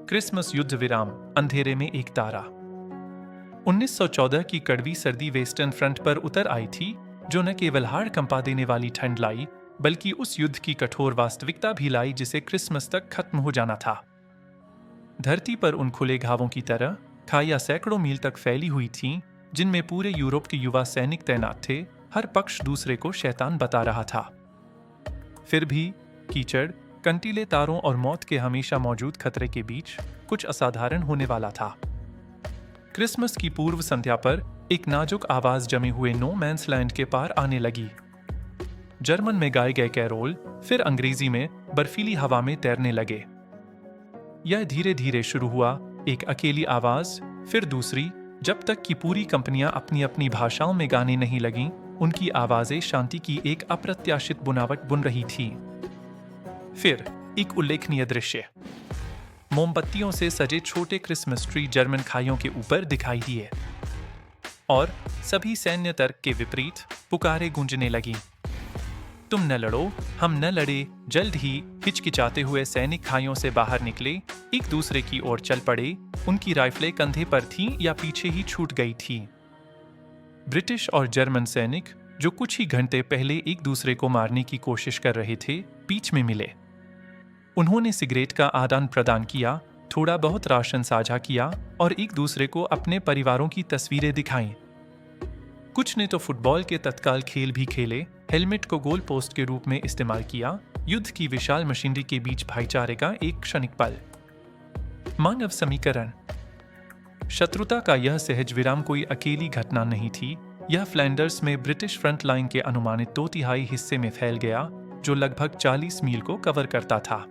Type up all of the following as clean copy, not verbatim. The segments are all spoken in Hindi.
क्रिसमस युद्ध विराम, अंधेरे में एक तारा। 1914 की कड़वी सर्दी वेस्टर्न फ्रंट पर उतर आई थी, जो न केवल हाड़ कंपा देने वाली ठंड लाई, बल्कि उस युद्ध की कठोर वास्तविकता भी लाई जिसे क्रिसमस तक खत्म हो जाना था। धरती पर उन खुले घावों की तरह खाइयां सैकड़ों मील तक फैली हुई थीं, जिनमें पूरे यूरोप के युवा सैनिक तैनात थे। हर पक्ष दूसरे को शैतान बता रहा था। फिर भी कीचड़, कंटीले तारों और मौत के हमेशा मौजूद खतरे के बीच कुछ असाधारण होने वाला था। क्रिसमस की पूर्व संध्या पर एक नाजुक आवाज जमे हुए नो मैंस लैंड के पार आने लगी। जर्मन में गाए गए कैरोल फिर अंग्रेजी में बर्फीली हवा में तैरने लगे। यह धीरे धीरे शुरू हुआ, एक अकेली आवाज, फिर दूसरी, जब तक कि पूरी कंपनियां अपनी अपनी भाषाओं में गाने नहीं लगीं। उनकी आवाजें शांति की एक अप्रत्याशित बुनावट बुन रही थीं। फिर एक उल्लेखनीय दृश्य, मोमबत्तियों से सजे छोटे क्रिसमस ट्री जर्मन खाइयों के ऊपर दिखाई दिए, और सभी सैन्य तर्क के विपरीत पुकारें गूंजने लगीं। तुम न लड़ो, हम न लड़े। जल्द ही हिचकिचाते हुए सैनिक खाइयों से बाहर निकले, एक दूसरे की ओर चल पड़े। उनकी राइफलें कंधे पर थीं या पीछे ही छूट गई थीं। ब्रिटिश और जर्मन सैनिक, जो कुछ ही घंटे पहले एक दूसरे को मारने की कोशिश कर रहे थे, बीच में मिले। उन्होंने सिगरेट का आदान प्रदान किया, थोड़ा बहुत राशन साझा किया और एक दूसरे को अपने परिवारों की तस्वीरें दिखाईं। कुछ ने तो फुटबॉल के तत्काल खेल भी खेले, हेलमेट को गोल पोस्ट के रूप में इस्तेमाल किया। युद्ध की विशाल मशीनरी के बीच भाईचारे का एक क्षणिक पल। मानव समीकरण। शत्रुता का यह सहज विराम कोई अकेली घटना नहीं थी। यह फ्लैंडर्स में ब्रिटिश फ्रंट लाइन के अनुमानित 2/3 हिस्से में फैल गया, जो लगभग 40 मील को कवर करता था।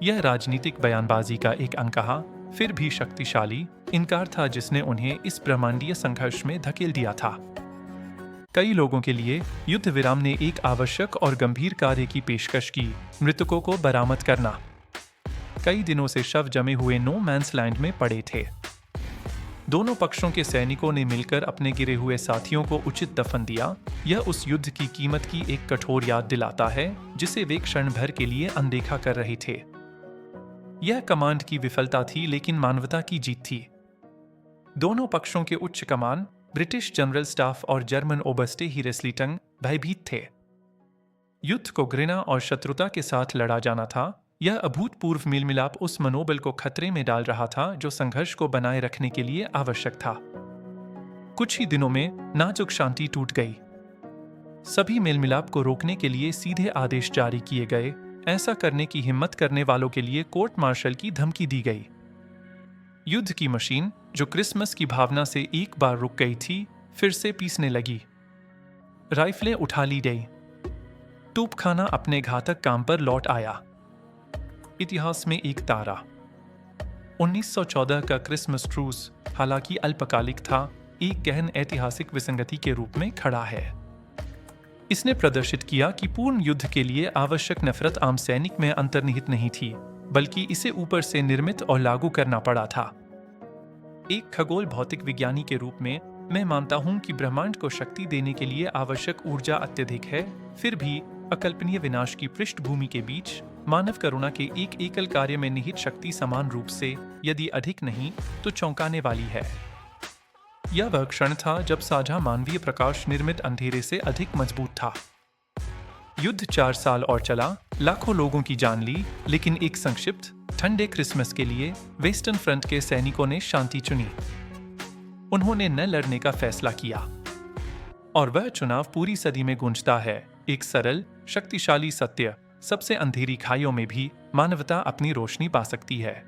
यह राजनीतिक बयानबाजी का एक अनकहा, फिर भी शक्तिशाली इनकार था, जिसने उन्हें इस ब्रह्मांडीय संघर्ष में धकेल दिया था। कई लोगों के लिए युद्ध विराम ने एक आवश्यक और गंभीर कार्य की पेशकश की, मृतकों को बरामद करना। कई दिनों से शव जमे हुए नो मैंस लैंड में पड़े थे। दोनों पक्षों के सैनिकों ने मिलकर अपने गिरे हुए साथियों को उचित दफन दिया। यह उस युद्ध की कीमत की एक कठोर याद दिलाता है, जिसे वे क्षण भर के लिए अनदेखा कर रहे थे। यह कमांड की विफलता थी, लेकिन मानवता की जीत थी। दोनों पक्षों के उच्च कमान, ब्रिटिश जनरल स्टाफ और जर्मन ओबर्स्टे हिरेस्लीटंग, भयभीत थे। युद्ध को घृणा और शत्रुता के साथ लड़ा जाना था। यह अभूतपूर्व मेलमिलाप उस मनोबल को खतरे में डाल रहा था, जो संघर्ष को बनाए रखने के लिए आवश्यक था। कुछ ही दिनों में नाजुक शांति टूट गई। सभी मेलमिलाप को रोकने के लिए सीधे आदेश जारी किए गए। ऐसा करने की हिम्मत करने वालों के लिए कोर्ट मार्शल की धमकी दी गई। युद्ध की मशीन, जो क्रिसमस की भावना से एक बार रुक गई थी, फिर से पीसने लगी। राइफलें उठा ली गई। तोपखाना अपने घातक काम पर लौट आया। इतिहास में एक तारा। 1914 का क्रिसमस ट्रूस, हालांकि अल्पकालिक था, एक गहन ऐतिहासिक विसंगति के रूप में खड़ा है। इसने प्रदर्शित किया कि पूर्ण युद्ध के लिए आवश्यक नफरत आम सैनिक में अंतर्निहित नहीं थी, बल्कि इसे ऊपर से निर्मित और लागू करना पड़ा था। एक खगोल भौतिक विज्ञानी के रूप में मैं मानता हूं कि ब्रह्मांड को शक्ति देने के लिए आवश्यक ऊर्जा अत्यधिक है। फिर भी अकल्पनीय विनाश की पृष्ठभूमि के बीच मानव करुणा के एक एकल कार्य में निहित शक्ति समान रूप से, यदि अधिक नहीं तो चौंकाने वाली है। यह वह क्षण था जब साझा मानवीय प्रकाश निर्मित अंधेरे से अधिक मजबूत था। युद्ध 4 साल और चला, लाखों लोगों की जान ली, लेकिन एक संक्षिप्त ठंडे क्रिसमस के लिए वेस्टर्न फ्रंट के सैनिकों ने शांति चुनी। उन्होंने न लड़ने का फैसला किया, और वह चुनाव पूरी सदी में गूंजता है। एक सरल, शक्तिशाली सत्य, सबसे अंधेरी खाइयों में भी मानवता अपनी रोशनी पा सकती है।